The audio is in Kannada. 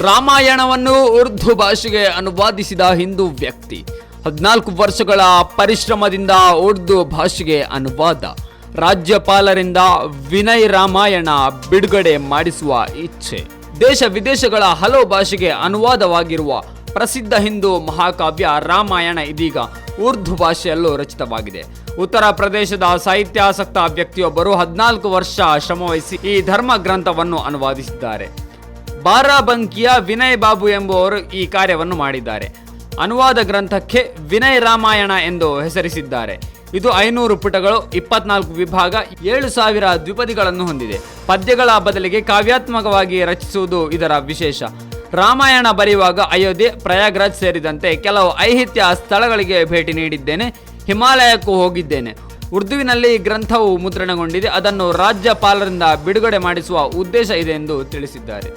ರಾಮಾಯಣವನ್ನು ಉರ್ದು ಭಾಷೆಗೆ ಅನುವಾದಿಸಿದ ಹಿಂದೂ ವ್ಯಕ್ತಿ. 14 ವರ್ಷಗಳ ಪರಿಶ್ರಮದಿಂದ ಉರ್ದು ಭಾಷೆಗೆ ಅನುವಾದ. ರಾಜ್ಯಪಾಲರಿಂದ ವಿನಯ್ ರಾಮಾಯಣ ಬಿಡುಗಡೆ ಮಾಡಿಸುವ ಇಚ್ಛೆ. ದೇಶ ವಿದೇಶಗಳ ಹಲವು ಭಾಷೆಗೆ ಅನುವಾದವಾಗಿರುವ ಪ್ರಸಿದ್ಧ ಹಿಂದೂ ಮಹಾಕಾವ್ಯ ರಾಮಾಯಣ ಇದೀಗ ಉರ್ದು ಭಾಷೆಯಲ್ಲೂ ರಚಿತವಾಗಿದೆ. ಉತ್ತರ ಪ್ರದೇಶದ ಸಾಹಿತ್ಯಾಸಕ್ತ ವ್ಯಕ್ತಿಯೊಬ್ಬರು 14 ವರ್ಷ ಶ್ರಮವಹಿಸಿ ಈ ಧರ್ಮ ಗ್ರಂಥವನ್ನು ಅನುವಾದಿಸಿದ್ದಾರೆ. ಬಾರಾಬಂಕಿಯ ವಿನಯ್ ಬಾಬು ಎಂಬುವರು ಈ ಕಾರ್ಯವನ್ನು ಮಾಡಿದ್ದಾರೆ. ಅನುವಾದ ಗ್ರಂಥಕ್ಕೆ ವಿನಯ್ ರಾಮಾಯಣ ಎಂದು ಹೆಸರಿಸಿದ್ದಾರೆ. ಇದು 500 ಪುಟಗಳು, 24 ವಿಭಾಗ, 7000 ದ್ವಿಪದಿಗಳನ್ನು ಹೊಂದಿದೆ. ಪದ್ಯಗಳ ಬದಲಿಗೆ ಕಾವ್ಯಾತ್ಮಕವಾಗಿ ರಚಿಸುವುದು ಇದರ ವಿಶೇಷ. ರಾಮಾಯಣ ಬರೆಯುವಾಗ ಅಯೋಧ್ಯೆ, ಪ್ರಯಾಗ್ರಾಜ್ ಸೇರಿದಂತೆ ಕೆಲವು ಐತಿಹ್ಯ ಸ್ಥಳಗಳಿಗೆ ಭೇಟಿ ನೀಡಿದ್ದೇನೆ. ಹಿಮಾಲಯಕ್ಕೂ ಹೋಗಿದ್ದೇನೆ. ಉರ್ದುವಿನಲ್ಲಿ ಗ್ರಂಥವು ಮುದ್ರಣಗೊಂಡಿದೆ. ಅದನ್ನು ರಾಜ್ಯಪಾಲರಿಂದ ಬಿಡುಗಡೆ ಮಾಡಿಸುವ ಉದ್ದೇಶ ಇದೆ ಎಂದು ತಿಳಿಸಿದ್ದಾರೆ.